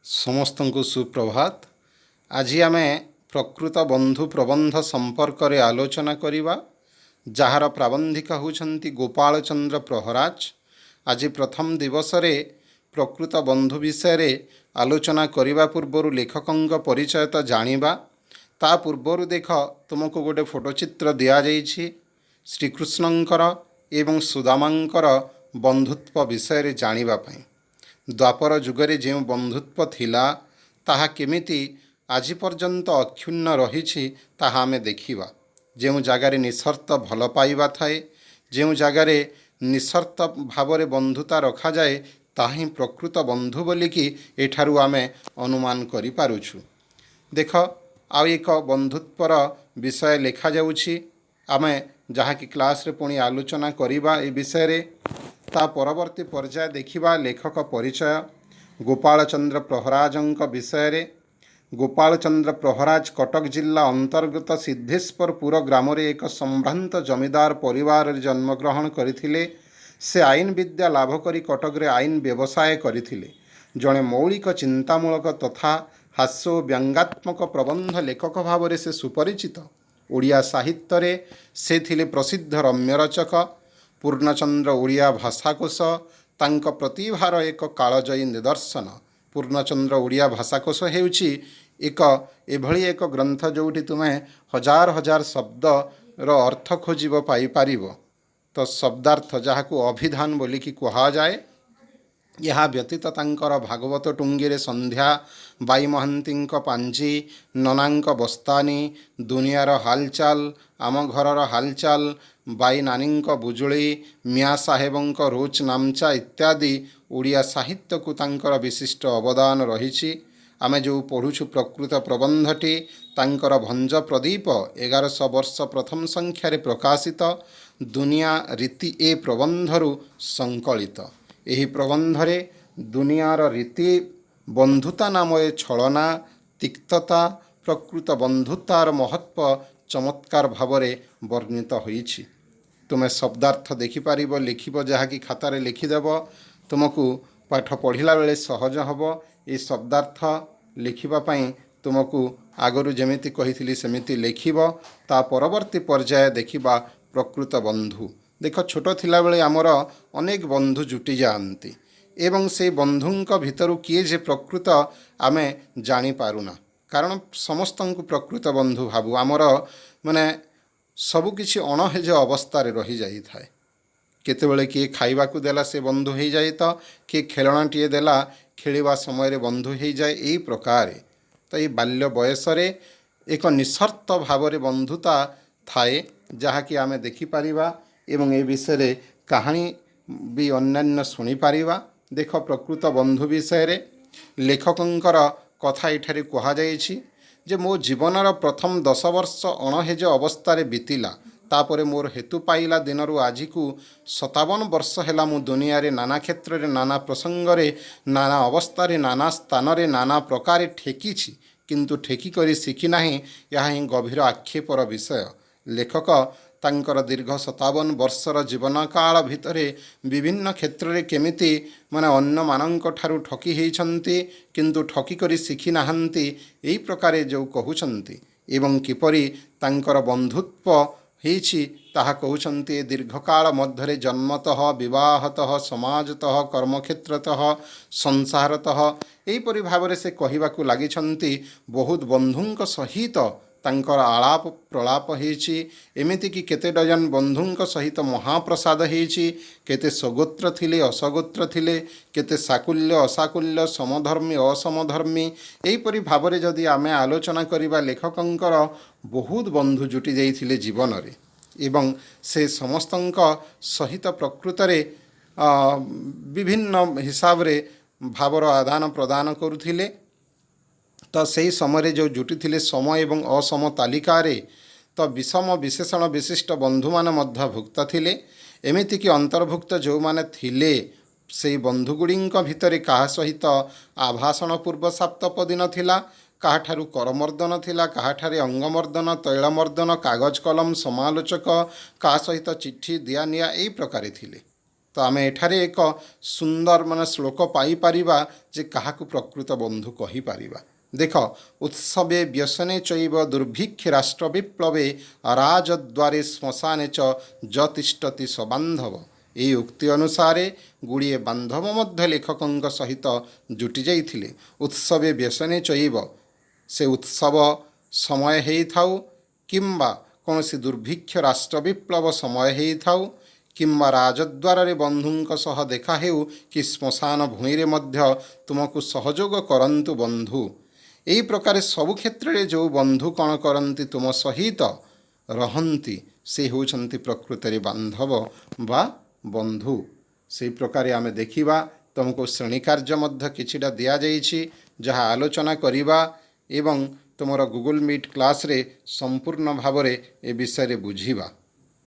समस्त को सुप्रभात। आज आम प्रकृत बंधु प्रबंध संपर्क में आलोचना करिबा जार प्राबंधिक होउछंती गोपाल चंद्र प्रहराज। आज प्रथम दिवस रे प्रकृत बंधु विषय रे आलोचना करिबा पूर्वर लेखकंग परिचय तो जानिबा। ता पूर्वर देख तुमको गोटे फोटोचित्र दिया जाइछि श्रीकृष्णंकर एवं सुदामांकर बंधुत्व विषय रे जानिबा पई। द्वापर जुगरे जो बंधुत्व थिला ताहा केमिति आज पर्यंत अक्षुण्ण रही ताहा आमे देखिबा। जो जगार निस्वार्थ भल पाइबा थाए, जो जगार निस्वार्थ भाव बंधुता रखा जाए ताही प्रकृत बंधु बोलिकी एठारू आमे अनुमान करि पारुछु। देख आउ एक बंधुत्वर विषय लिखा जाउछि, आमे जहाँकि क्लास रे पुणी आलोचना करिबा ए विषय रे। ता परवर्ती पर्याय देखिबा लेखक परिचय गोपाल चंद्र प्रहराजंक विषय रे। गोपाल चंद्र प्रहराज कटक जिला अंतर्गत सिद्धेश्वरपुर ग्राम रे एक संभ्रांत जमीदार परिवार रे जन्मग्रहण करथिले। से आईन विद्या लाभ करी कटक रे आईन व्यवसाय करथिले। जणे मौलिक चिंतामूलक तथा हास्य व्यंगात्मक प्रबंध लेखक भाव रे से सुपरिचित। ओडिया साहित्य रे से थिले प्रसिद्ध रम्य रचक। पूर्णचंद्र ओडिया भाषाकोश तांक प्रतिभार एक कालजयी निदर्शन। पूर्णचंद्र ओडिया भाषाकोश हेउछि एक एभली एक ग्रंथ जोटी तुम्हें हजार हजार शब्द रो अर्थ खोजिब पाई पारिबो। तो शब्दार्थ जहाकू अभिधान बोलिकी कहा जाए। यह व्यतीत तांकर भागवत टुंगीरे संध्या, बाई महांतींक पांजी, ननांक बस्तानी, दुनियार हालचाल, आम घरर हालचाल, बाई नानींक बुजुली, मिया साहेबंक रोच नामचा इत्यादि ओडिया साहित्य को तांकर विशिष्ट अवदान रही। आमे जो पढ़ुछु प्रकृत प्रबंधटी तांकर भंज प्रदीप 1100 वर्ष प्रथम संख्यारे प्रकाशित दुनिया रीति ए प्रबंधरु संकलित। एही प्रबंधरे दुनियार रीति बंधुता नामय छलना तिक्तता प्रकृत बंधुतार महत्व चमत्कार भावरे वर्णित होईछि। तुमे शब्दार्थ देखिपार लिखिब, जहाँकि खातार लिखिदेव तुमको पाठ पढ़िला बेले सहज हब। ये शब्दार्थ लिखिबापई तुमको आगरू जेमिति कहिथिली सेमिति लिखिब। ता परवर्ती पर्याय देखिबा प्रकृत बंधु। देख छोट थिला बेले आमर अनेक बंधु जुटी जाती एवं से बंधुंक भितरु किए जे प्रकृत आमे जानी पारुना। कारण समस्त को प्रकृत बंधु भाबू आमर माने सबुकिछि अणहेज अवस्था रही जाई थाए। केतेबेले किए खाइबा को देला से बंधु हो जाए, तो किए खेलनाटीए देला खेलिबा समय रे बंधु हो जाए। यही प्रकार तो ये बाल्य बयस रे एक निस्वार्थ भाव रे बंधुता थाए, जहाँकि आमे देखि परिबा एवं ए विषय रे कहानी भी अन्यान्य शुणी पारिबा। देख प्रकृत बंधु विषय रे लेखकंकर कथा एठारे कहा जाइछि जे मो जीवनर प्रथम 10 वर्ष अणहेज अवस्था बीतिला। तापरे मोर हेतु पाइला दिनरू आज को 57 वर्ष है मु दुनिया रे नाना क्षेत्र रे नाना प्रसंग रे नाना अवस्था रे नाना स्थान रे नाना प्रकार ठेकी, किंतु ठेकी करी शिखी नाही। यह ही गभीर आक्षेपर विषय। लेखक तांकर दीर्घ 57 वर्षर जीवन काल भितरे विभिन्न क्षेत्र रे केमिति माने अन्य मानक ठारू ठकी हेइछंती, किंतु ठकी करी शिखी नाहंती एई प्रकारे जो कहउछंती। एवं किपरि तांकर बंधुत्व हेछि ताहा कहउछंती। दीर्घकाल मध्यरे जन्मतः विवाहतः समाजतः कर्मक्षेत्रतः संसारतः एहिपरि भावरे से कहिबाकू लागिछंती। बहुत बंधुंक सहित तांकर आलाप प्रलाप हेछि। एमिति कि केते डजन बंधुंक सहित महाप्रसाद हेछि। केते सगोत्र थिले असगोत्र थिले, केते साकुल्य असाकुल्य, समधर्मी असमधर्मी। एहिपरि भावरे जदि आमे आलोचना करिबा लेखकंकर बहुत बंधु जुटी जाइथिले जीवन रे एवं से समस्तंक सहित प्रकृत रे विभिन्न हिसाब रे भावर आदान प्रदान करुथिले। तो सही समय जो जुटी थिले सम एवं असम तालिकारे तो विषम विशेषण विशिष्ट बंधु माने मध्य भुक्त थिले। एमिति कि अंतर्भुक्त जो माने थिले से बंधुगुड़ींक भितरे काहा सहित आभाषण पूर्व साप्तपदी नथिला, काहाठारू करमर्दन थिला, काहाठारे अंगमर्दन, तैलमर्दन, कागज कलम, समालोचक, का सहित चिट्ठी दिया निया एई प्रकारे थिले। तो आम एठारे एक सुंदर मान श्लोक पाइपर जे क्या प्रकृत बंधु कहीपर। देख उत्सवे व्यसने चैव दुर्भिक्ष राष्ट्र विप्लवे राजद्वारे श्मशाने च जतिष्ठति सबांधव। ये उक्ति अनुसार गुड़िए बांधव मध्य लेखकों सहित जुटी जाइथिले। उत्सवे व्यसने चैव से उत्सव समय हेई थाउ किंबा कौन सी दुर्भिक्ष राष्ट्र विप्लव समय हेई थाउ किंबा राजद्वार रे बंधुंक सह देखा हेउ कि श्मशान भूई रे मध्य तुमको सहयोग करंतु बंधु। यही प्रकार सबु क्षेत्र में जो बंधु कौन करती तुम सहित रहंती से होउछंती प्रकृत रे बांधव बा बंधु। से प्रकार आमे देखिबा तुमको श्रेणी कार्य मध्य किछिटा दिया जाइछि जहाँ आलोचना करिबा एवं तुमर गूगल मीट क्लास रे संपूर्ण भाव रे ए विषय रे बुझिबा।